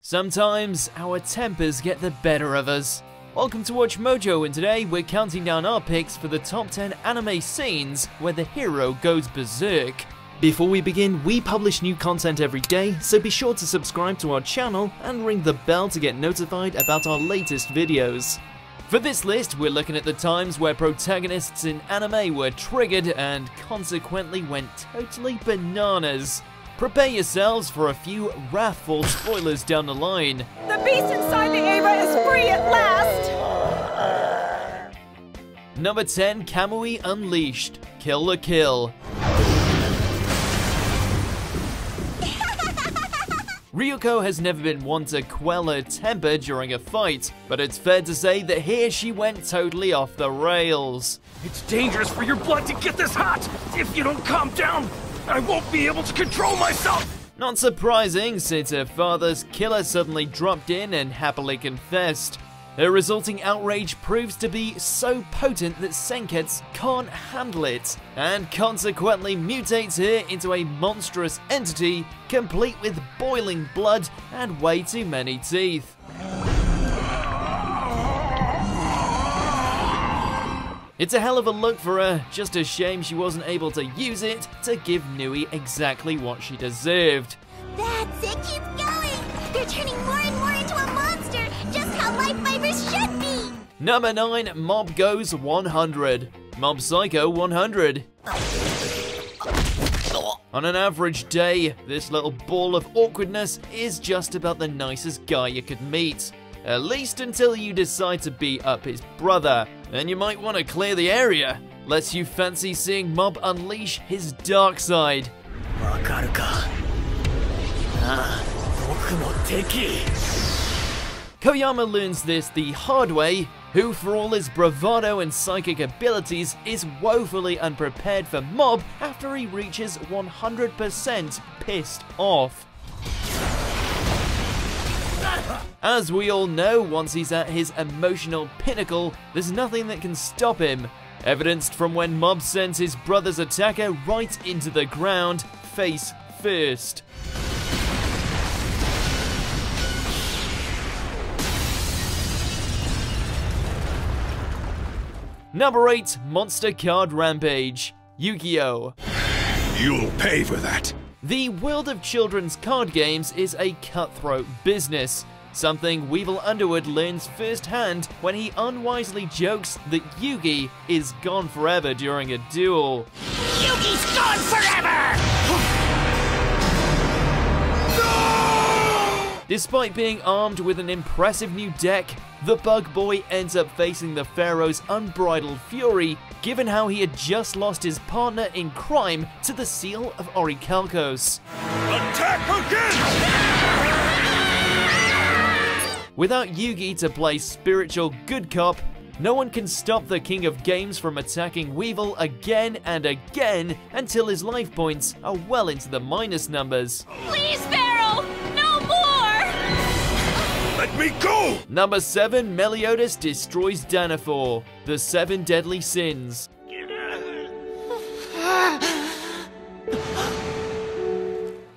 Sometimes our tempers get the better of us. Welcome to WatchMojo, and today we're counting down our picks for the top 10 anime scenes where the hero goes berserk. Before we begin, we publish new content every day, so be sure to subscribe to our channel and ring the bell to get notified about our latest videos. For this list, we're looking at the times where protagonists in anime were triggered and consequently went totally bananas. Prepare yourselves for a few wrathful spoilers down the line. The beast inside the Ava is free at last! Number 10, Kamui Unleashed. Kill the Kill. Ryuko has never been one to quell her temper during a fight, but it's fair to say that here she went totally off the rails. It's dangerous for your blood to get this hot! If you don't calm down, I won't be able to control myself! Not surprising, since her father's killer suddenly dropped in and happily confessed. Her resulting outrage proves to be so potent that Senketsu can't handle it, and consequently mutates her into a monstrous entity, complete with boiling blood and way too many teeth. It's a hell of a look for her, just a shame she wasn't able to use it to give Nui exactly what she deserved. That's it, keep going! They're turning more and more into a monster, just how life fibers should be! Number 9, Mob Goes 100. Mob Psycho 100. On an average day, this little ball of awkwardness is just about the nicest guy you could meet. At least until you decide to beat up his brother. Then you might want to clear the area, lest you fancy seeing Mob unleash his dark side. Koyama learns this the hard way, who for all his bravado and psychic abilities is woefully unprepared for Mob after he reaches 100% pissed off. As we all know, once he's at his emotional pinnacle, there's nothing that can stop him. Evidenced from when Mob sends his brother's attacker right into the ground, face first. Number 8, Monster Card Rampage. Yu-Gi-Oh! You'll pay for that. The world of children's card games is a cutthroat business, something Weevil Underwood learns firsthand when he unwisely jokes that Yugi is gone forever during a duel. Yugi's gone forever! No! Despite being armed with an impressive new deck, the Bug Boy ends up facing the Pharaoh's unbridled fury, given how he had just lost his partner in crime to the Seal of Orichalcos. Attack again! Without Yugi to play spiritual good cop, no one can stop the King of Games from attacking Weevil again and again until his life points are well into the minus numbers. Please, Pharaoh! No more! Let me go! Number 7, Meliodas destroys Danafor. The 7 Deadly Sins.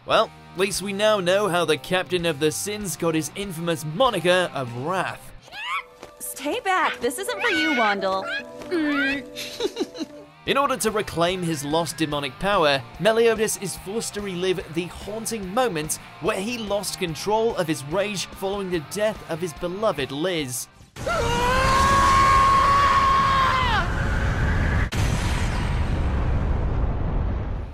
Well, at least we now know how the Captain of the Sins got his infamous moniker of Wrath. Stay back, this isn't for you, Wandel. In order to reclaim his lost demonic power, Meliodas is forced to relive the haunting moment where he lost control of his rage following the death of his beloved Liz.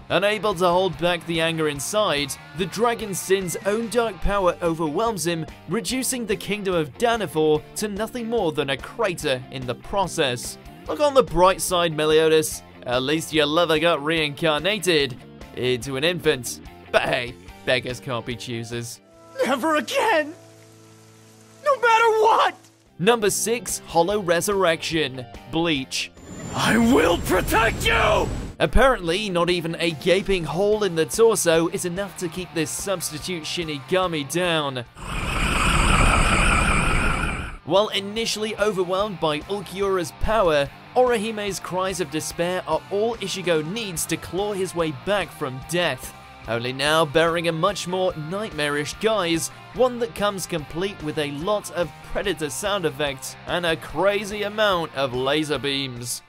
Unable to hold back the anger inside, the Dragon Sin's own dark power overwhelms him, reducing the kingdom of Danafor to nothing more than a crater in the process. Look on the bright side, Meliodas. At least your lover got reincarnated into an infant. But hey, beggars can't be choosers. Never again! No matter what! Number 6, Holo Resurrection. Bleach. I will protect you! Apparently, not even a gaping hole in the torso is enough to keep this substitute Shinigami down. While initially overwhelmed by Ulquiorra's power, Orihime's cries of despair are all Ichigo needs to claw his way back from death. only now bearing a much more nightmarish guise, one that comes complete with a lot of Predator sound effects and a crazy amount of laser beams.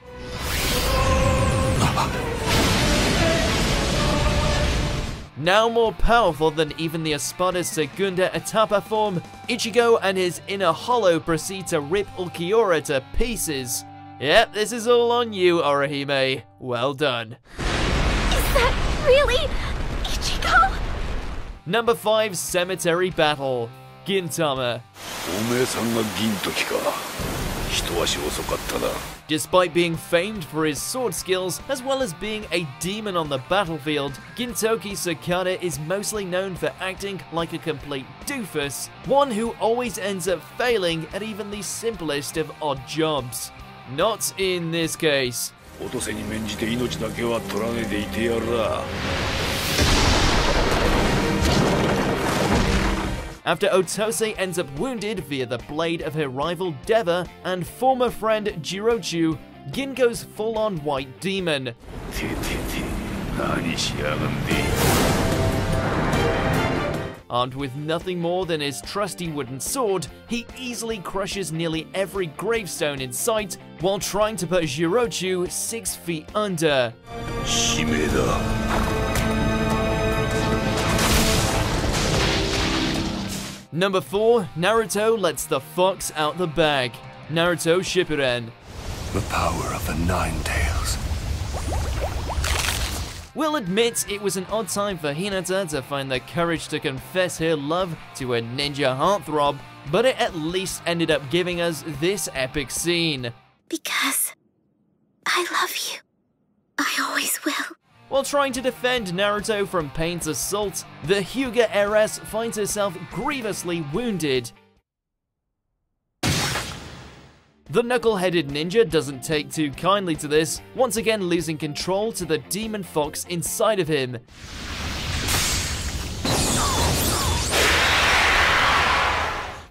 Now more powerful than even the Espada's Segunda Etapa form, Ichigo and his inner Holo proceed to rip Ulquiorra to pieces. Yep, this is all on you, Orihime. Well done. Is that really Ichigo? Number 5 Cemetery Battle, Gintama. Despite being famed for his sword skills, as well as being a demon on the battlefield, Gintoki Sakata is mostly known for acting like a complete doofus, one who always ends up failing at even the simplest of odd jobs. Not in this case. After Otose ends up wounded via the blade of her rival Deva and former friend Jirochu, Gin goes full-on white demon. Armed with nothing more than his trusty wooden sword, he easily crushes nearly every gravestone in sight while trying to put Jirochu 6 feet under. Number 4, Naruto lets the fox out the bag. Naruto Shippuden. The power of the 9 tails. We'll admit it was an odd time for Hinata to find the courage to confess her love to a ninja heartthrob, but it at least ended up giving us this epic scene. Because I love you. I always will. While trying to defend Naruto from Pain's assault, the Hyuga heiress finds herself grievously wounded. The knuckle-headed ninja doesn't take too kindly to this, once again losing control to the demon fox inside of him.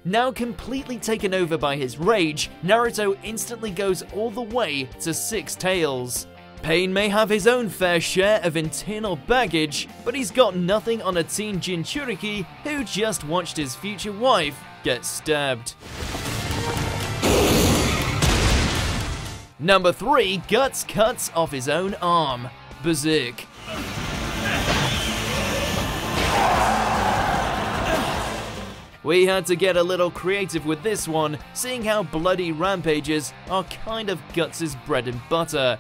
Now completely taken over by his rage, Naruto instantly goes all the way to 6 tails. Pain may have his own fair share of internal baggage, but he's got nothing on a teen Jinchuriki who just watched his future wife get stabbed. Number 3, Guts cuts off his own arm, Berserk. We had to get a little creative with this one, seeing how bloody rampages are kind of Guts' bread and butter.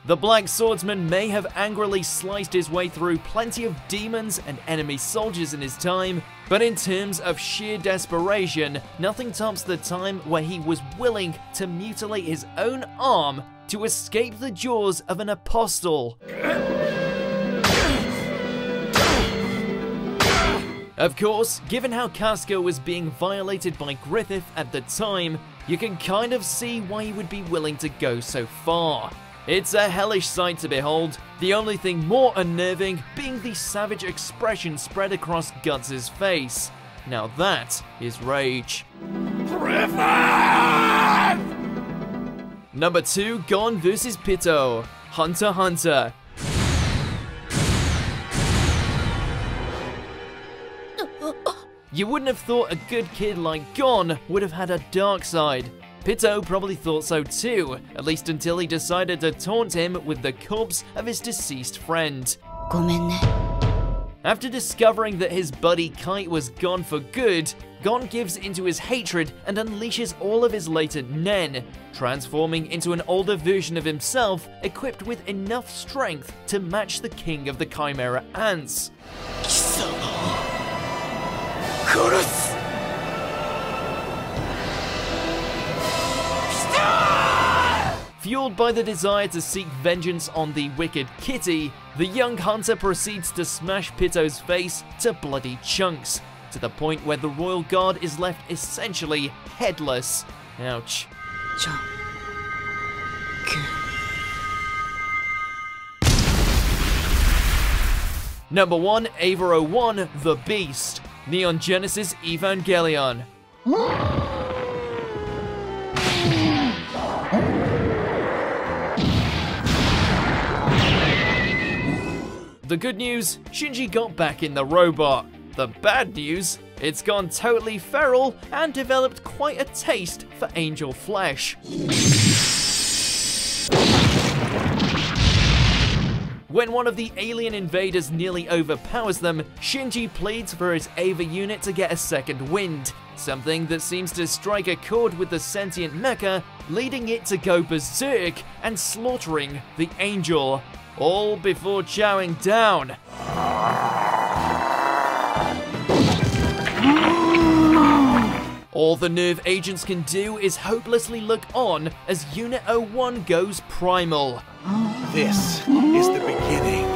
The Black Swordsman may have angrily sliced his way through plenty of demons and enemy soldiers in his time, but in terms of sheer desperation, nothing tops the time where he was willing to mutilate his own arm to escape the jaws of an apostle. Of course, given how Casco was being violated by Griffith at the time, you can kind of see why he would be willing to go so far. It's a hellish sight to behold, the only thing more unnerving being the savage expression spread across Guts' face. Now that is rage. Griffith! Number 2, Gon vs Pitou, Hunter x Hunter. You wouldn't have thought a good kid like Gon would have had a dark side. Pitou probably thought so too, at least until he decided to taunt him with the corpse of his deceased friend. After discovering that his buddy Kite was gone for good, Gon gives into his hatred and unleashes all of his latent nen, transforming into an older version of himself equipped with enough strength to match the king of the Chimera Ants. Fueled by the desire to seek vengeance on the wicked Kitty, the young hunter proceeds to smash Pitou's face to bloody chunks, to the point where the royal guard is left essentially headless. Ouch. Number 1, Ava 01, The Beast, Neon Genesis Evangelion. The good news, Shinji got back in the robot. The bad news, it's gone totally feral and developed quite a taste for angel flesh. When one of the alien invaders nearly overpowers them, Shinji pleads for his Ava unit to get a second wind, something that seems to strike a chord with the sentient mecha, leading it to go berserk and slaughtering the angel, all before chowing down. All the nerve agents can do is hopelessly look on as Unit 01 goes primal. This is the beginning.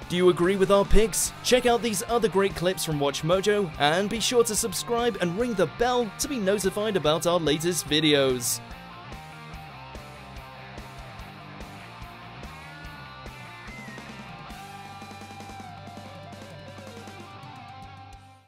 Do you agree with our picks? Check out these other great clips from WatchMojo, and be sure to subscribe and ring the bell to be notified about our latest videos.